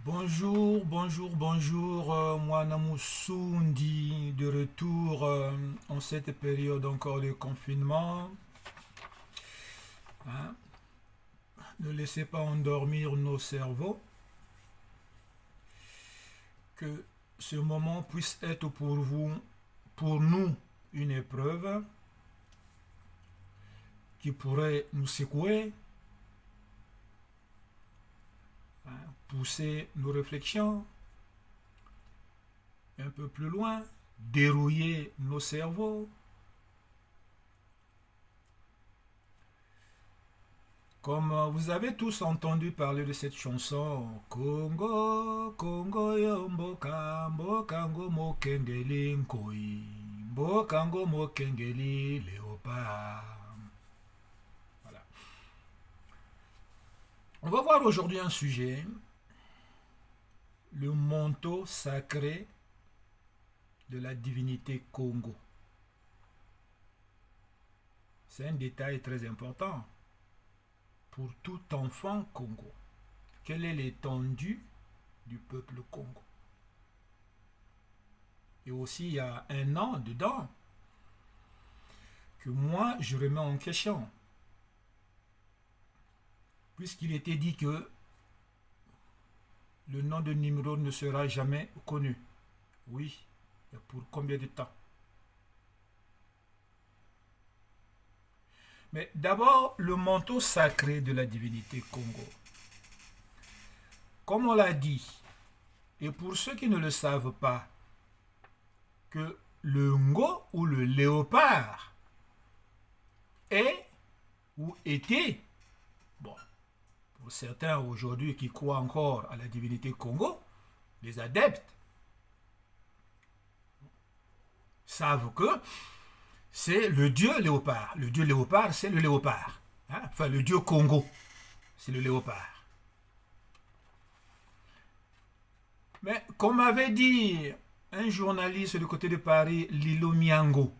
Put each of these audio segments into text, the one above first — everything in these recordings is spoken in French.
Bonjour, bonjour, bonjour, Mwana Moussoudi, de retour en cette période encore de confinement. Hein. Ne laissez pas endormir nos cerveaux. Que ce moment puisse être pour vous, pour nous, une épreuve qui pourrait nous secouer, hein, pousser nos réflexions un peu plus loin, dérouiller nos cerveaux. Comme vous avez tous entendu parler de cette chanson, Congo, Congo yo mboka, mboka ngo mokengeli nkoi, mboka ngo mokengeli léopard. Voilà. On va voir aujourd'hui un sujet, le manteau sacré de la divinité Congo. C'est un détail très important pour tout enfant Congo. Quelle est l'étendue du peuple Congo? Et aussi, il y a un an dedans que moi, je remets en question. Puisqu'il était dit que le nom de Nimrod ne sera jamais connu. Oui, et pour combien de temps? Mais d'abord, le manteau sacré de la divinité Congo. Comme on l'a dit, et pour ceux qui ne le savent pas, que le ngo ou le léopard est ou était, bon, pour certains aujourd'hui qui croient encore à la divinité Congo, les adeptes savent que c'est le dieu léopard. Le dieu léopard, c'est le léopard. Hein? Enfin, le dieu Congo, c'est le léopard. Mais comme avait dit un journaliste du côté de Paris, Lilo Miango,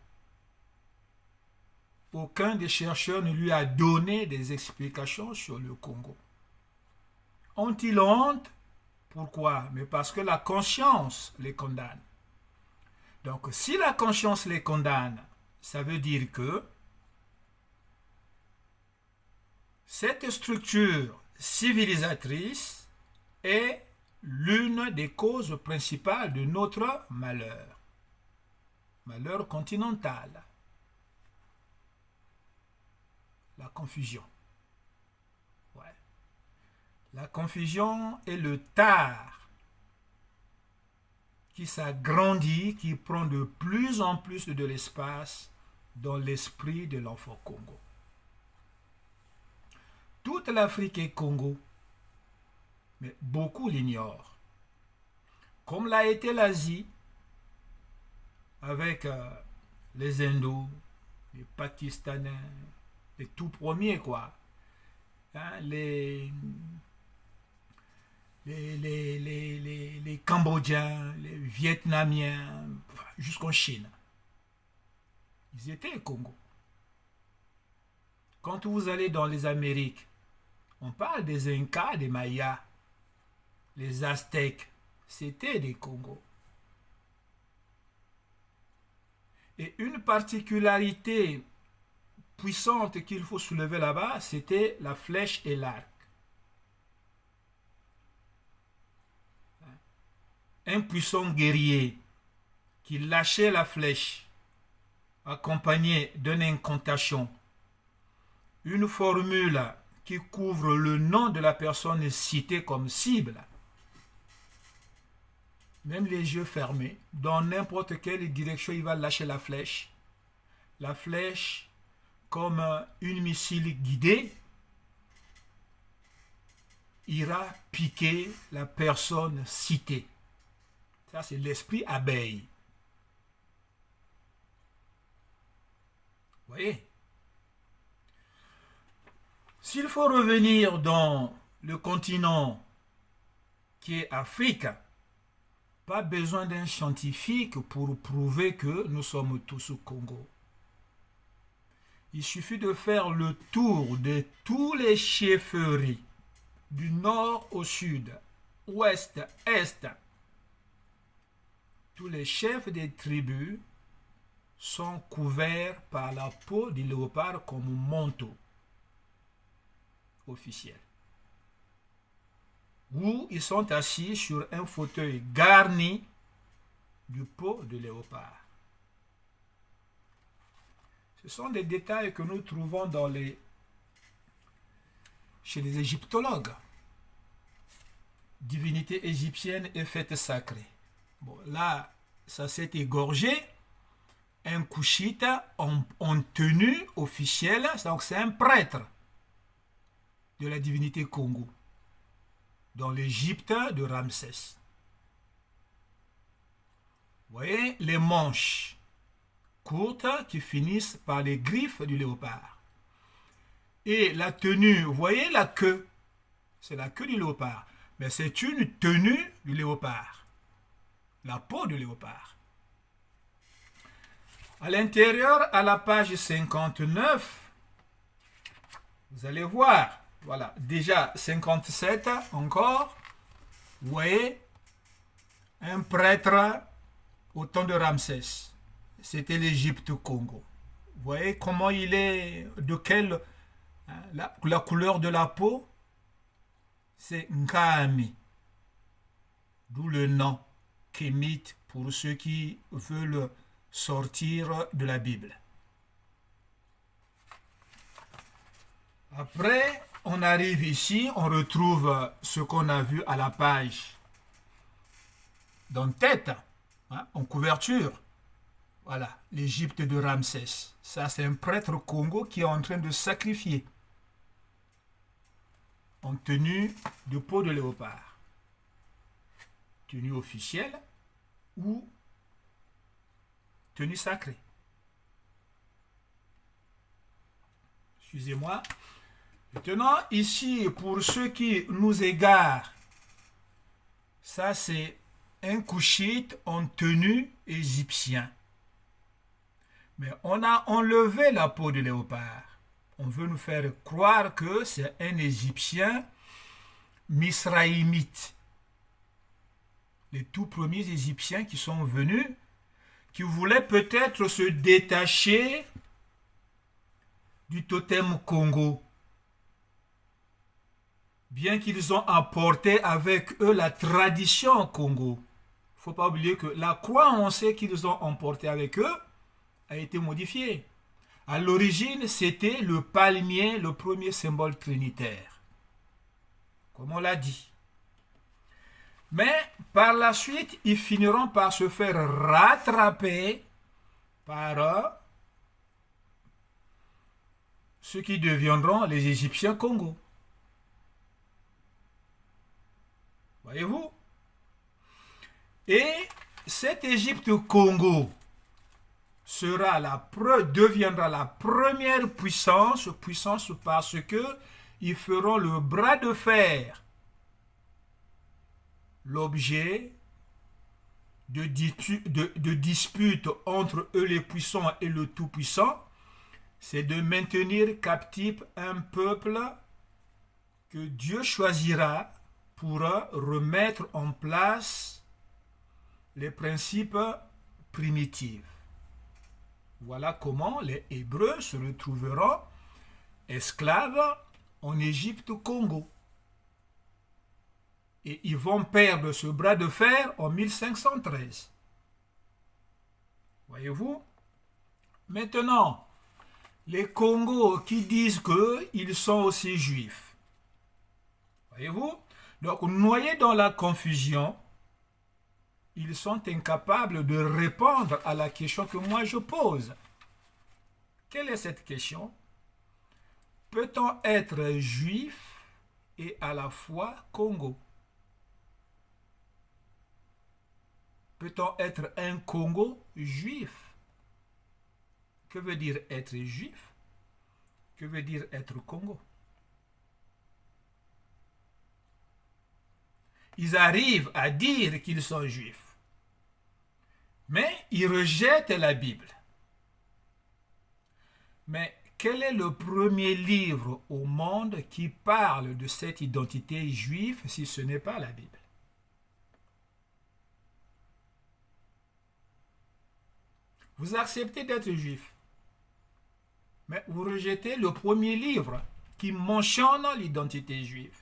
aucun des chercheurs ne lui a donné des explications sur le Congo. Ont-ils honte? Pourquoi? Mais parce que la conscience les condamne. Donc, si la conscience les condamne, ça veut dire que cette structure civilisatrice est l'une des causes principales de notre malheur. Malheur continental. La confusion. Ouais. La confusion est le tard qui s'agrandit, qui prend de plus en plus de l'espace dans l'esprit de l'enfant Congo. Toute l'Afrique est Congo, mais beaucoup l'ignorent. Comme l'a été l'Asie, avec les Indos, les Pakistanais, les tout premiers, quoi. Hein, les Cambodgiens, les Vietnamiens, jusqu'en Chine. Ils étaient au Congo. Quand vous allez dans les Amériques, on parle des Incas, des Mayas, les Aztèques, c'était des Congos. Et une particularité puissante qu'il faut soulever là-bas, c'était la flèche et l'arc. Un puissant guerrier qui lâchait la flèche, accompagné d'une incantation, une formule qui couvre le nom de la personne citée comme cible, même les yeux fermés, dans n'importe quelle direction il va lâcher la flèche comme une missile guidée, ira piquer la personne citée. Ça, c'est l'esprit abeille. Vous voyez? S'il faut revenir dans le continent qui est Afrique, pas besoin d'un scientifique pour prouver que nous sommes tous au Congo. Il suffit de faire le tour de tous les chefferies, du nord au sud, ouest, est. Tous les chefs des tribus sont couverts par la peau du léopard comme manteau officiel. Ou ils sont assis sur un fauteuil garni du peau de léopard. Ce sont des détails que nous trouvons chez les égyptologues. Divinité égyptienne et fête sacrée. Bon, là, ça s'est égorgé. Un couchite en tenue officielle, donc c'est un prêtre de la divinité Congo, dans l'Égypte de Ramsès. Vous voyez les manches courtes qui finissent par les griffes du léopard. Et la tenue, vous voyez la queue, c'est la queue du léopard, mais c'est une tenue du léopard, la peau du léopard. À l'intérieur, à la page 59, vous allez voir, voilà, déjà 57 encore, vous voyez, un prêtre au temps de Ramsès. C'était l'Égypte Congo. Vous voyez comment il est, de quelle, la couleur de la peau, c'est Nkami. D'où le nom kémite pour ceux qui veulent sortir de la Bible. Après, on arrive ici, on retrouve ce qu'on a vu à la page d'en-tête, en couverture. Voilà, l'Égypte de Ramsès. Ça, c'est un prêtre Congo qui est en train de sacrifier en tenue de peau de léopard. Tenue officielle ou tenue sacrée. Excusez-moi. Maintenant, ici, pour ceux qui nous égarent, ça c'est un couchite en tenue égyptien. Mais on a enlevé la peau de léopard. On veut nous faire croire que c'est un Égyptien misraïmite. Les tout premiers Égyptiens qui sont venus, qui voulaient peut-être se détacher du totem Congo. Bien qu'ils ont apporté avec eux la tradition Congo. Il ne faut pas oublier que la croix, on sait qu'ils ont emporté avec eux, a été modifiée. À l'origine, c'était le palmier, le premier symbole trinitaire. Comme on l'a dit. Mais par la suite, ils finiront par se faire rattraper par ceux qui deviendront les Égyptiens Congo. Voyez-vous? Et cette Égypte Congo deviendra la première puissance parce que ils feront le bras de fer l'objet de disputes entre eux les puissants et le tout-puissant, c'est de maintenir captif un peuple que Dieu choisira pour remettre en place les principes primitifs. Voilà comment les Hébreux se retrouveront esclaves en Égypte Congo. Et ils vont perdre ce bras de fer en 1513. Voyez-vous? Maintenant, les Congos qui disent qu'ils sont aussi juifs. Voyez-vous? Donc, noyés dans la confusion, ils sont incapables de répondre à la question que moi je pose. Quelle est cette question? Peut-on être juif et à la fois Congo? Peut-on être un Congo juif? Que veut dire être juif? Que veut dire être Congo? Ils arrivent à dire qu'ils sont juifs, mais ils rejettent la Bible. Mais quel est le premier livre au monde qui parle de cette identité juive si ce n'est pas la Bible? Vous acceptez d'être juif, mais vous rejetez le premier livre qui mentionne l'identité juive.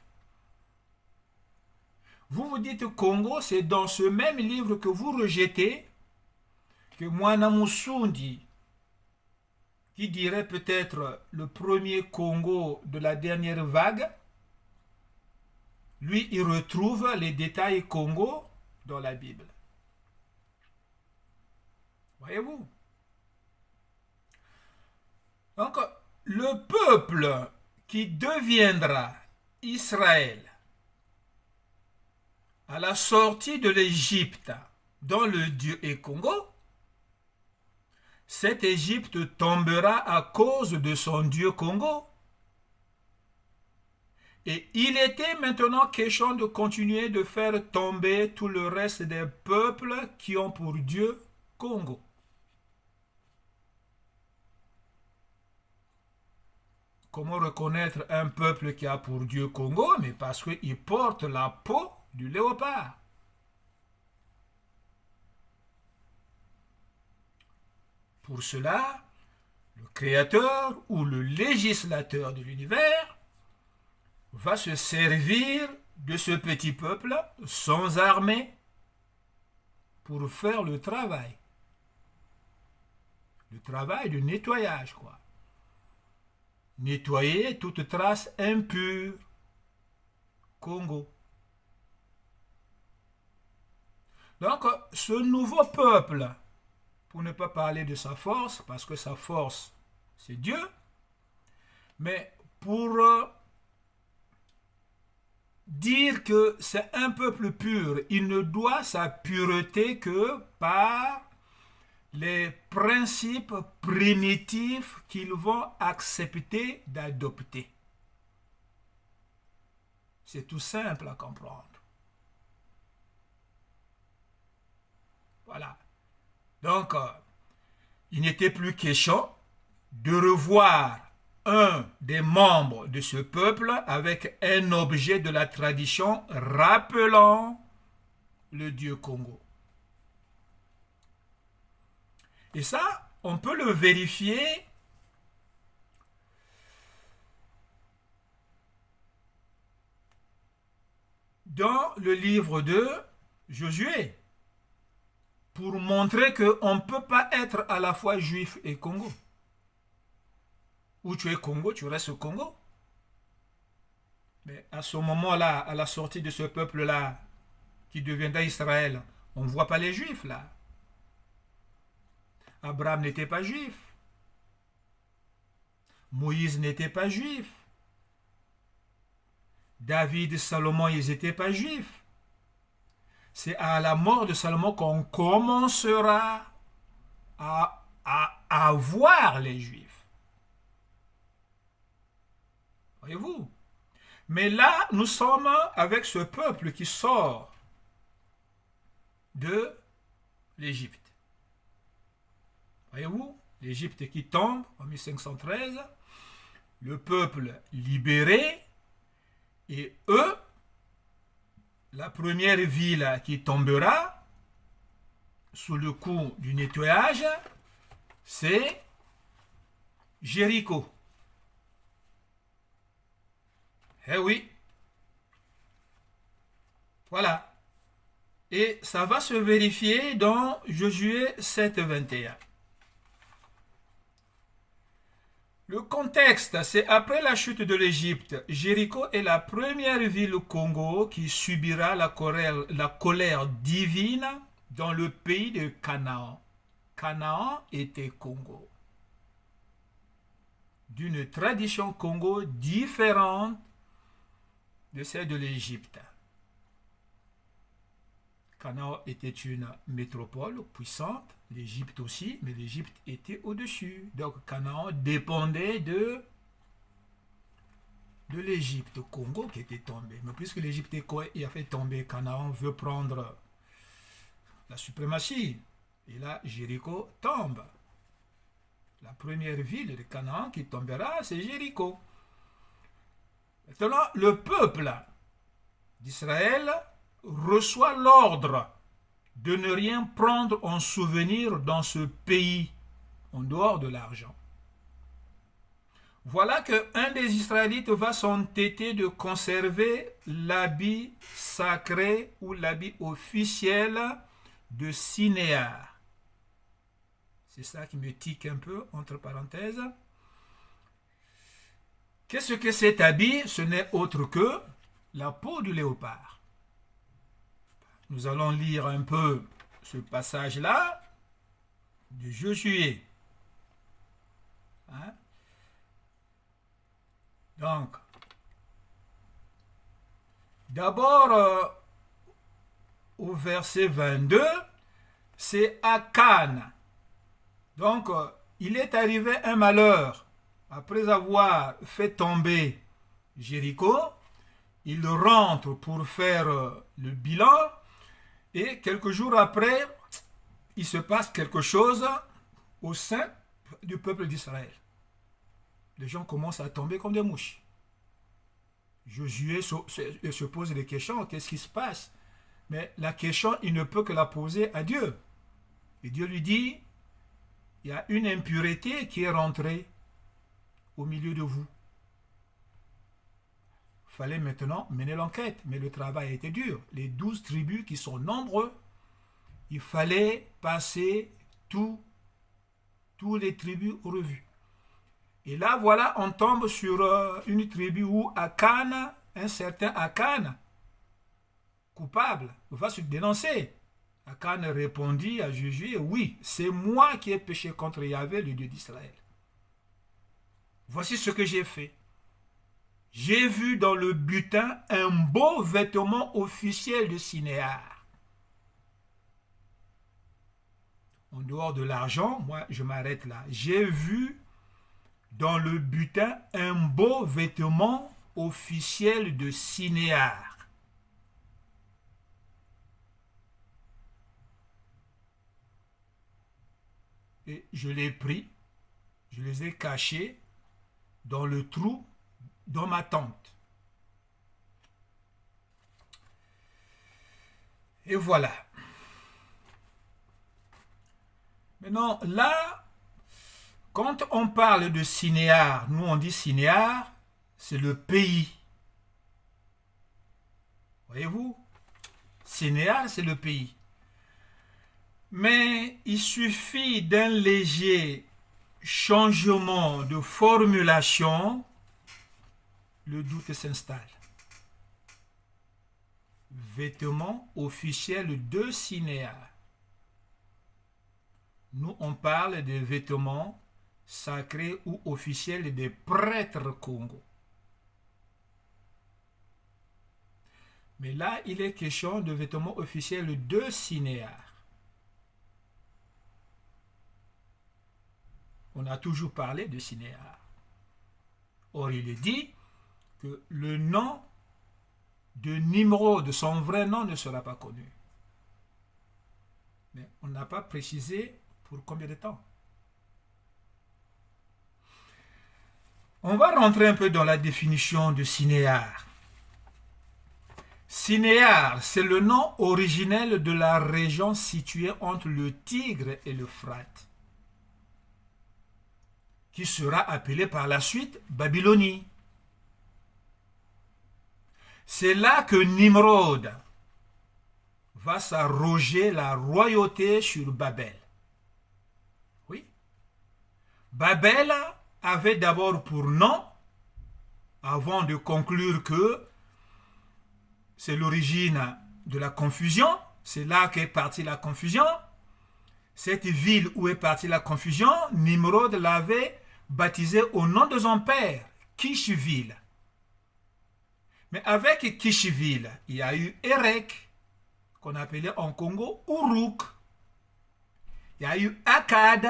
Vous vous dites Congo, c'est dans ce même livre que vous rejetez que Mwana Musundi, qui dirait peut-être le premier Congo de la dernière vague, lui, il retrouve les détails Congo dans la Bible. Voyez-vous? Donc, le peuple qui deviendra Israël à la sortie de l'Égypte, dont le Dieu est Congo, cette Égypte tombera à cause de son Dieu Congo. Et il était maintenant question de continuer de faire tomber tout le reste des peuples qui ont pour Dieu Congo. Comment reconnaître un peuple qui a pour Dieu Congo? Mais parce qu'il porte la peau du léopard. Pour cela, le créateur ou le législateur de l'univers va se servir de ce petit peuple sans armée pour faire le travail. Le travail de nettoyage, quoi. Nettoyer toute trace impure. Congo. Donc, ce nouveau peuple, pour ne pas parler de sa force, parce que sa force, c'est Dieu, mais pour dire que c'est un peuple pur, il ne doit sa pureté que par les principes primitifs qu'ils vont accepter d'adopter. C'est tout simple à comprendre. Voilà. Donc, il n'était plus question de revoir un des membres de ce peuple avec un objet de la tradition rappelant le dieu Congo. Et ça, on peut le vérifier dans le livre de Josué, pour montrer qu'on ne peut pas être à la fois juif et Congo. Ou tu es Congo, tu restes Congo. Mais à ce moment-là, à la sortie de ce peuple-là, qui deviendra Israël, on ne voit pas les juifs là. Abraham n'était pas juif. Moïse n'était pas juif. David, Salomon, ils n'étaient pas juifs. C'est à la mort de Salomon qu'on commencera à voir les juifs. Voyez-vous? Mais là, nous sommes avec ce peuple qui sort de l'Égypte. Voyez-vous? L'Égypte qui tombe en 1513, le peuple libéré, et eux, la première ville qui tombera sous le coup du nettoyage, c'est Jéricho. Eh oui. Voilà. Et ça va se vérifier dans Josué 7, 21. Le contexte, c'est après la chute de l'Égypte. Jéricho est la première ville au Congo qui subira la colère divine dans le pays de Canaan. Canaan était Congo. D'une tradition Congo différente de celle de l'Égypte. Canaan était une métropole puissante, l'Égypte aussi, mais l'Égypte était au-dessus. Donc Canaan dépendait de l'Égypte, Congo qui était tombé. Mais puisque l'Égypte a fait tomber, Canaan veut prendre la suprématie. Et là, Jéricho tombe. La première ville de Canaan qui tombera, c'est Jéricho. Maintenant, le peuple d'Israël reçoit l'ordre de ne rien prendre en souvenir dans ce pays, en dehors de l'argent. Voilà qu'un des Israélites va s'entêter de conserver l'habit sacré ou l'habit officiel de Sinéar. C'est ça qui me tique un peu, entre parenthèses. Qu'est-ce que cet habit? Ce n'est autre que la peau du léopard. Nous allons lire un peu ce passage-là de Josué. Hein? Donc, d'abord, au verset 22, c'est Akan. Donc, il est arrivé un malheur. Après avoir fait tomber Jéricho, il rentre pour faire le bilan et quelques jours après, il se passe quelque chose au sein du peuple d'Israël. Les gens commencent à tomber comme des mouches. Josué se pose des questions, qu'est-ce qui se passe? Mais la question, il ne peut que la poser à Dieu. Et Dieu lui dit, il y a une impureté qui est rentrée au milieu de vous. Il fallait maintenant mener l'enquête, mais le travail a été dur. Les 12 tribus qui sont nombreux, il fallait passer tous les tribus aux revues. Et là, voilà, on tombe sur une tribu où Akan, un certain Akan, coupable, va se dénoncer. Akan répondit à Josué, oui, c'est moi qui ai péché contre Yahvé, le Dieu d'Israël. Voici ce que j'ai fait. J'ai vu dans le butin un beau vêtement officiel de Sinéar. En dehors de l'argent, moi je m'arrête là. J'ai vu dans le butin un beau vêtement officiel de Sinéar. Et je l'ai pris, je les ai cachés dans le trou dans ma tente. Et voilà. Maintenant, là, quand on parle de Sinéar, nous on dit Sinéar, c'est le pays. Voyez-vous? Sinéar, c'est le pays. Mais il suffit d'un léger changement de formulation, le doute s'installe. Vêtements officiels de Sinéar. Nous, on parle des vêtements sacrés ou officiels des prêtres Congo. Mais là, il est question de vêtements officiels de Sinéar. On a toujours parlé de Sinéar. Or, il est dit que le nom de Nimrod, son vrai nom, ne sera pas connu. Mais on n'a pas précisé pour combien de temps. On va rentrer un peu dans la définition de Sinéar. Sinéar, c'est le nom originel de la région située entre le Tigre et l'Euphrate, qui sera appelée par la suite Babylonie. C'est là que Nimrod va s'arroger la royauté sur Babel. Oui. Babel avait d'abord pour nom, avant de conclure que c'est l'origine de la confusion, c'est là qu'est partie la confusion. Cette ville où est partie la confusion, Nimrod l'avait baptisée au nom de son père, Kishville. Mais avec Kishville, il y a eu Erek, qu'on appelait en Congo Uruk. Il y a eu Akkad.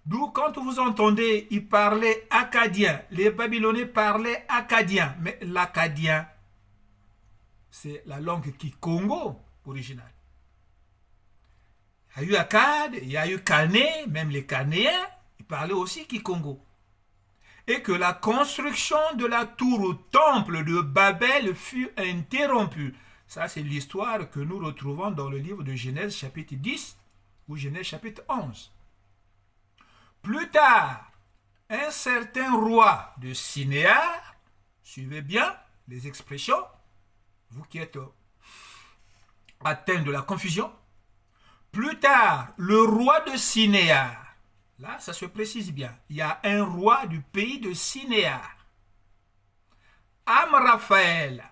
D'où quand vous entendez, ils parlaient akkadien. Les Babyloniens parlaient akkadien. Mais l'akkadien, c'est la langue Kikongo originale. Il y a eu Akkad, il y a eu Kané, même les Kanéens, ils parlaient aussi Kikongo. Et que la construction de la tour au temple de Babel fut interrompue. Ça, c'est l'histoire que nous retrouvons dans le livre de Genèse chapitre 10 ou Genèse chapitre 11. Plus tard, un certain roi de Sinéar, suivez bien les expressions, vous qui êtes atteints de la confusion, plus tard, le roi de Sinéar, là, ça se précise bien, il y a un roi du pays de Sinéar, Amraphaël.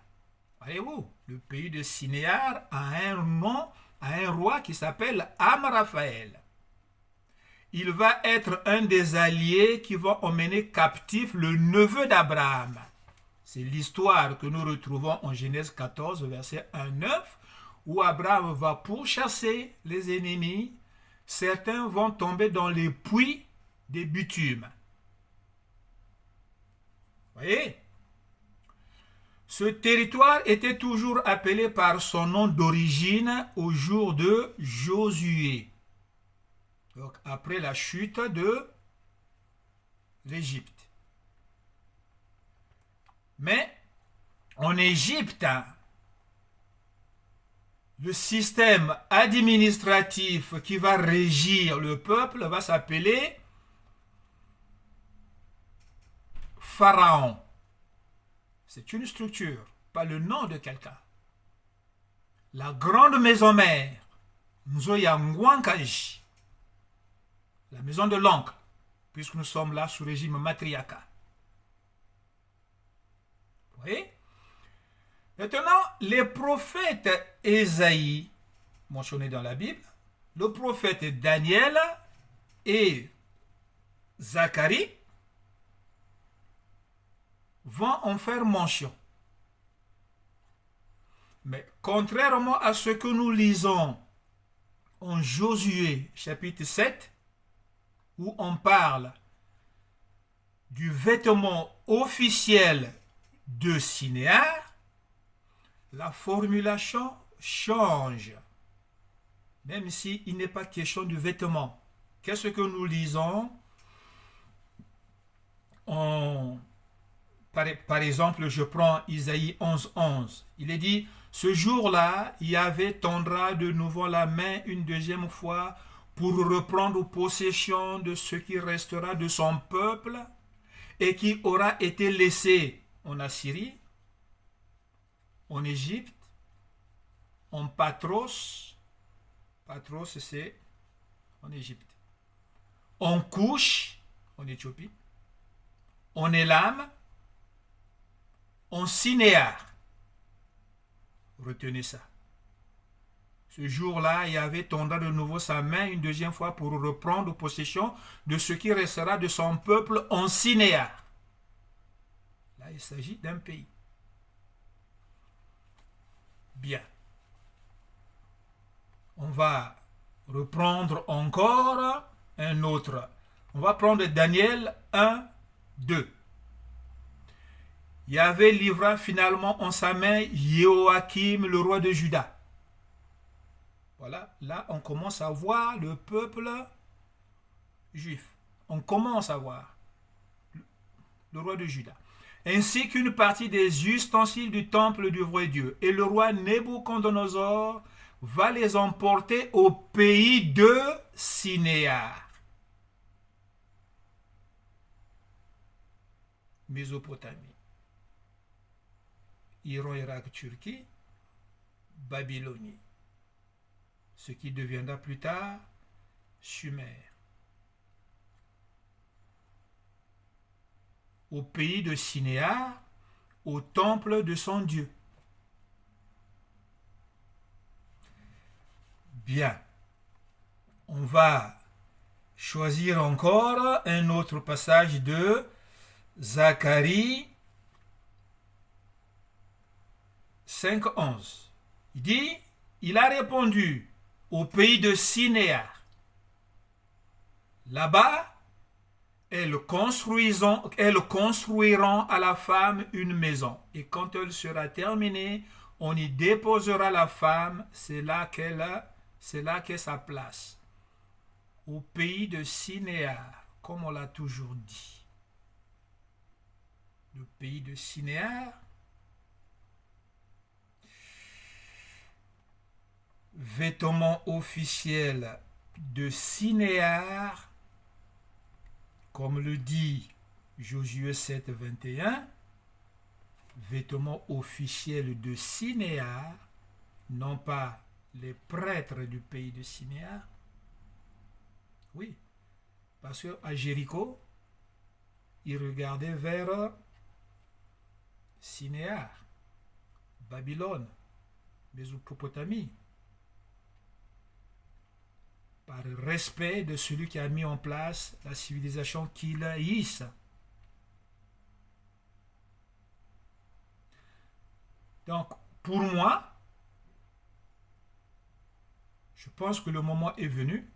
Voyez-vous, le pays de Sinéar a un nom, a un roi qui s'appelle Amraphaël. Il va être un des alliés qui vont emmener captif le neveu d'Abraham. C'est l'histoire que nous retrouvons en Genèse 14, verset 1-9, où Abraham va pourchasser les ennemis. Certains vont tomber dans les puits des bitumes. Voyez? Ce territoire était toujours appelé par son nom d'origine au jour de Josué. Donc après la chute de l'Égypte. Mais en Égypte, le système administratif qui va régir le peuple va s'appeler Pharaon. C'est une structure, pas le nom de quelqu'un. La grande maison mère, Nzoya Ngwankaji, la maison de l'oncle, puisque nous sommes là sous régime matriarcal. Vous voyez? Maintenant, les prophètes Ésaïe, mentionnés dans la Bible, le prophète Daniel et Zacharie vont en faire mention. Mais contrairement à ce que nous lisons en Josué chapitre 7, où on parle du vêtement officiel de Sinéar, la formulation change, même s'il n'est pas question du vêtement. Qu'est-ce que nous lisons par exemple, je prends Isaïe 11:11. Il est dit, ce jour-là, Yahvé tendra de nouveau la main une deuxième fois pour reprendre possession de ce qui restera de son peuple et qui aura été laissé en Assyrie, en Égypte, en Patros, Patros c'est en Égypte, en Couche, en Éthiopie, en Élam, en Sinéar. Retenez ça. Ce jour-là, Yahvé tendra de nouveau sa main une deuxième fois pour reprendre possession de ce qui restera de son peuple en Sinéar. Là, il s'agit d'un pays. Bien. On va reprendre encore un autre. On va prendre Daniel 1, 2. Yahvé livra finalement en sa main Jéhoakim, le roi de Juda. Voilà, là on commence à voir le peuple juif. On commence à voir le roi de Juda. Ainsi qu'une partie des ustensiles du temple du vrai Dieu. Et le roi Nebuchadnezzar va les emporter au pays de Sinéar. Mésopotamie. Iran, Irak, Turquie, Babylonie. Ce qui deviendra plus tard Sumer. Au pays de Sinéar, au temple de son Dieu. Bien. On va choisir encore un autre passage de Zacharie 5:11. Il dit, il a répondu au pays de Sinéar. Là-bas, elles construiront à la femme une maison. Et quand elle sera terminée, on y déposera la femme. C'est là qu'est sa place. Au pays de Sinéar, comme on l'a toujours dit. Le pays de Sinéar. vêtement officiel de Sinéar, comme le dit Josué 7, 21, vêtement officiel de Sinéar, non pas les prêtres du pays de Sinéar. Oui, parce qu'à Jéricho, ils regardaient vers Sinéar, Babylone, Mésopotamie, par respect de celui qui a mis en place la civilisation qu'ils haïssent. Donc, pour moi, je pense que le moment est venu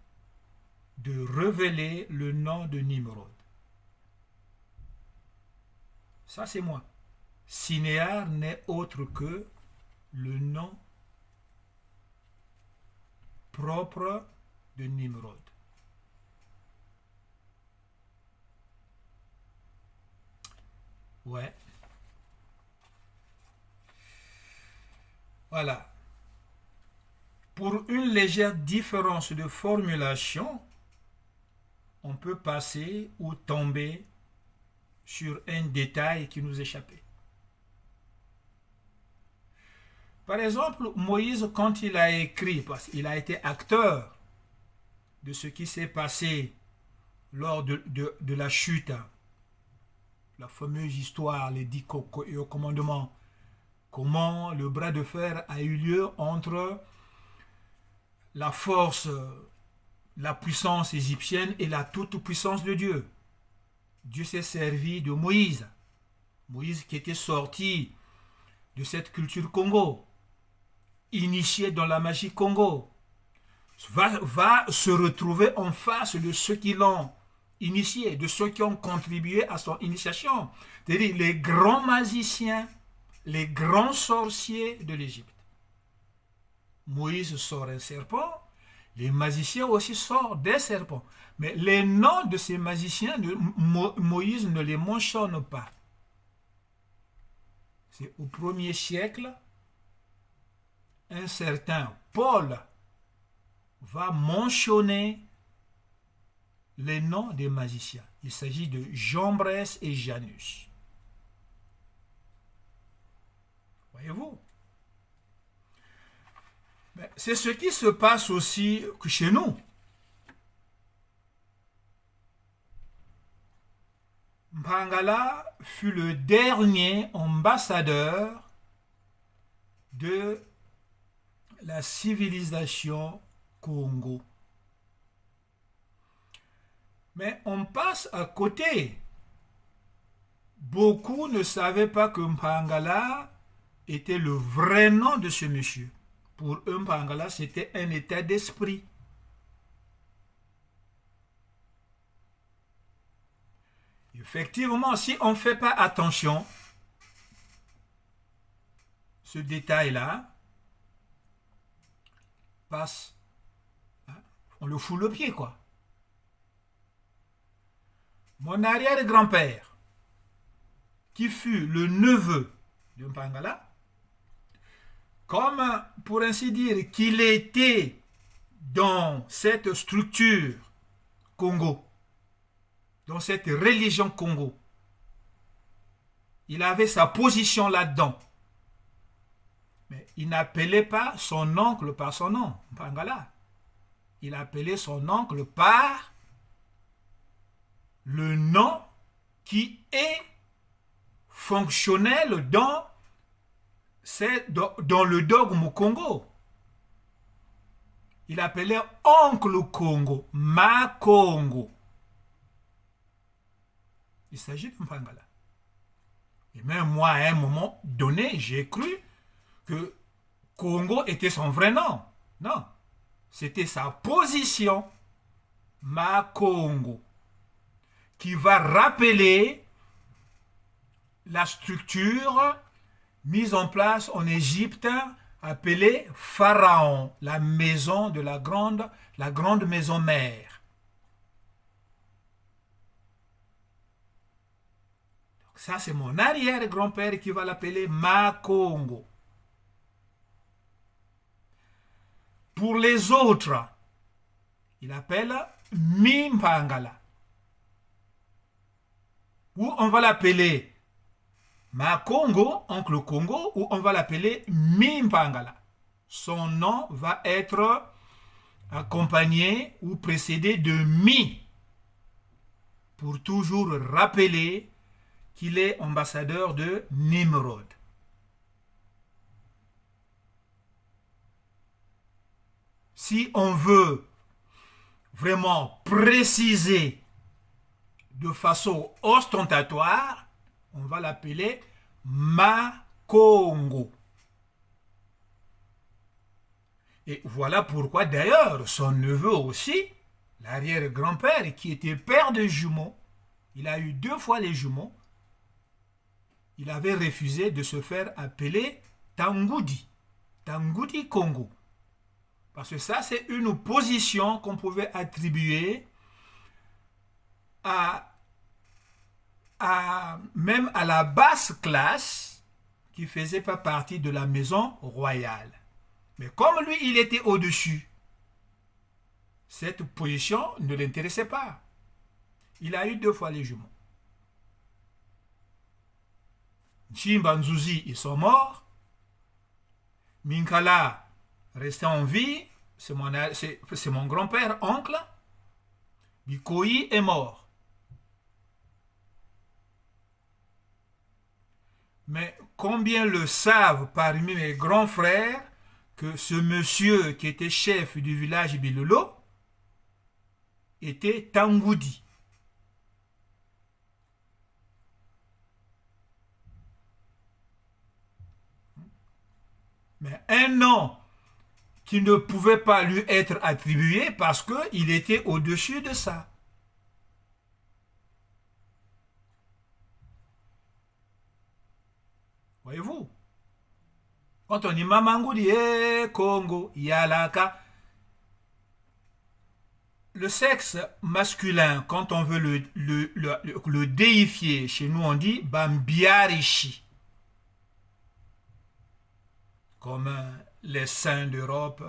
de révéler le nom de Nimrod. Ça, c'est moi. Sinéar n'est autre que le nom propre de Nimrod. Ouais. Voilà. Pour une légère différence de formulation, on peut passer ou tomber sur un détail qui nous échappait. Par exemple, Moïse, quand il a écrit, parce qu'il a été acteur de ce qui s'est passé lors de la chute, la fameuse histoire, les 10 commandements, comment le bras de fer a eu lieu entre la force, la puissance égyptienne et la toute-puissance de Dieu. Dieu s'est servi de Moïse. Moïse qui était sorti de cette culture Congo, initié dans la magie Congo, va se retrouver en face de ceux qui l'ont initié, de ceux qui ont contribué à son initiation, c'est-à-dire les grands magiciens, les grands sorciers de l'Égypte. Moïse sort un serpent, les magiciens aussi sortent des serpents. Mais les noms de ces magiciens, Moïse ne les mentionne pas. C'est au 1er siècle, un certain Paul va mentionner les noms des magiciens. Il s'agit de Jambres et Janus. Voyez-vous? C'est ce qui se passe aussi chez nous. Mpangala fut le dernier ambassadeur de la civilisation Congo. Mais on passe à côté. Beaucoup ne savaient pas que Mpangala était le vrai nom de ce monsieur. Pour eux, Mpangala, c'était un état d'esprit. Effectivement, si on ne fait pas attention, ce détail-là passe, on le fout le pied, quoi. Mon arrière-grand-père, qui fut le neveu de Mpangala, comme pour ainsi dire qu'il était dans cette structure Congo, dans cette religion Congo, il avait sa position là-dedans. Mais il n'appelait pas son oncle par son nom, Mpangala. Il appelait son oncle par le nom qui est fonctionnel dans le dogme Congo. Il appelait oncle Congo, ma Congo. Il s'agit de Mpangala. Et même moi, à un moment donné, j'ai cru que Congo était son vrai nom. Non, c'était sa position, ma Congo, qui va rappeler la structure mise en place en Égypte appelée Pharaon, la maison de la grande maison mère. Donc ça, c'est mon arrière-grand-père qui va l'appeler Ma Congo. Pour les autres, il appelle Mimpangala. Ou on va l'appeler Ma Congo, oncle Congo, ou on va l'appeler Mimpangala. Son nom va être accompagné ou précédé de Mi, pour toujours rappeler qu'il est ambassadeur de Nimrod. Si on veut vraiment préciser de façon ostentatoire, on va l'appeler Makongo. Et voilà pourquoi d'ailleurs son neveu aussi, l'arrière-grand-père qui était père de jumeaux, il a eu 2 fois les jumeaux, il avait refusé de se faire appeler Tangoudi, Tangoudi Congo. Parce que ça, c'est une position qu'on pouvait attribuer même à la basse classe qui ne faisait pas partie de la maison royale. Mais comme lui, il était au-dessus, cette position ne l'intéressait pas. Il a eu 2 fois les jumeaux. Chimbanzuzi, ils sont morts. Minkala, resté en vie, c'est mon grand-père, oncle. Bikoyi est mort. Mais combien le savent parmi mes grands frères que ce monsieur qui était chef du village Bilolo était Tangoudi. Mais un nom qui ne pouvait pas lui être attribué parce qu'il était au-dessus de ça. Voyez-vous? Quand on dit Mamangoudi, Congo, Yalaka, le sexe masculin, quand on veut le déifier, chez nous on dit Bambiarishi. Comme les saints d'Europe,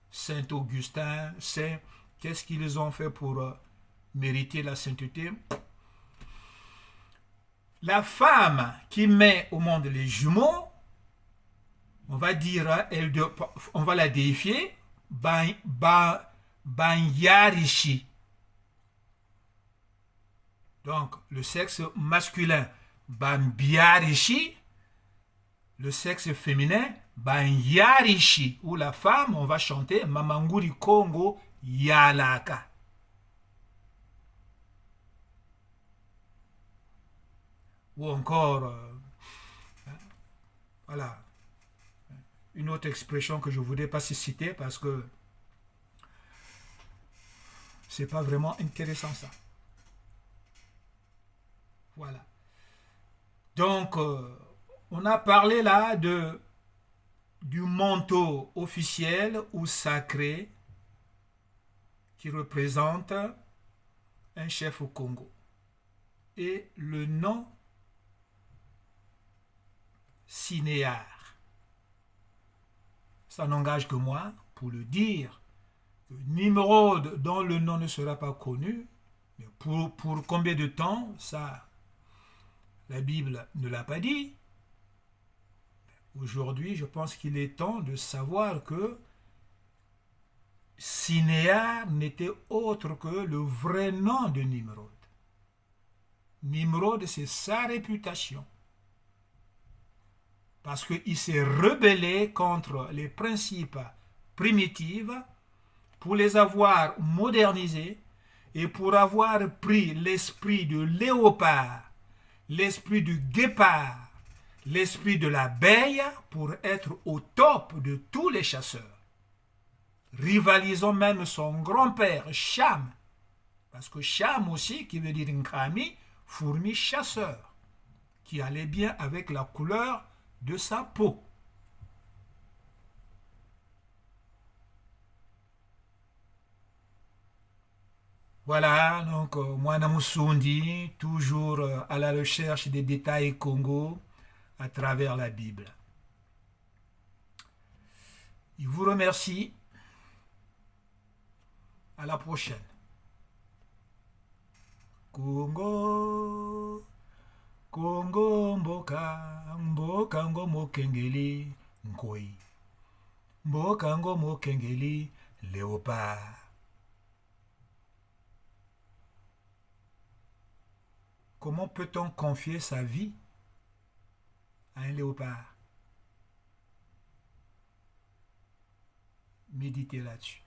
Saint Augustin, Saint, qu'est-ce qu'ils ont fait pour mériter la sainteté? La femme qui met au monde les jumeaux, on va dire, on va la déifier, Banyarishi. Donc, le sexe masculin, Bambiarishi, le sexe féminin, Banyarishi, ou la femme, on va chanter Mamanguri Congo Yalaka. Ou encore, voilà, une autre expression que je ne voudrais pas citer parce que c'est pas vraiment intéressant ça. Voilà. Donc, on a parlé là du manteau officiel ou sacré qui représente un chef au Congo. Et le nom cinéar. Ça n'engage que moi pour le dire. Nimrod, dont le nom ne sera pas connu, mais pour combien de temps, ça, la Bible ne l'a pas dit. Aujourd'hui, je pense qu'il est temps de savoir que Cinéar n'était autre que le vrai nom de Nimrod. Nimrod, c'est sa réputation. Parce qu'il s'est rebellé contre les principes primitifs pour les avoir modernisés et pour avoir pris l'esprit de léopard, l'esprit du guépard, l'esprit de l'abeille pour être au top de tous les chasseurs. Rivalisant même son grand-père Cham, parce que Cham aussi, qui veut dire Nkami, fourmi chasseur, qui allait bien avec la couleur de sa peau. Voilà, donc moi Namusundi, toujours à la recherche des détails Congo à travers la Bible. Je vous remercie À la prochaine. Congo, Congo mboka, mboka ngo mokengeli, nkoi. Mboka ngo mokengeli, léopard. Comment peut-on confier sa vie à un léopard? Méditez là-dessus.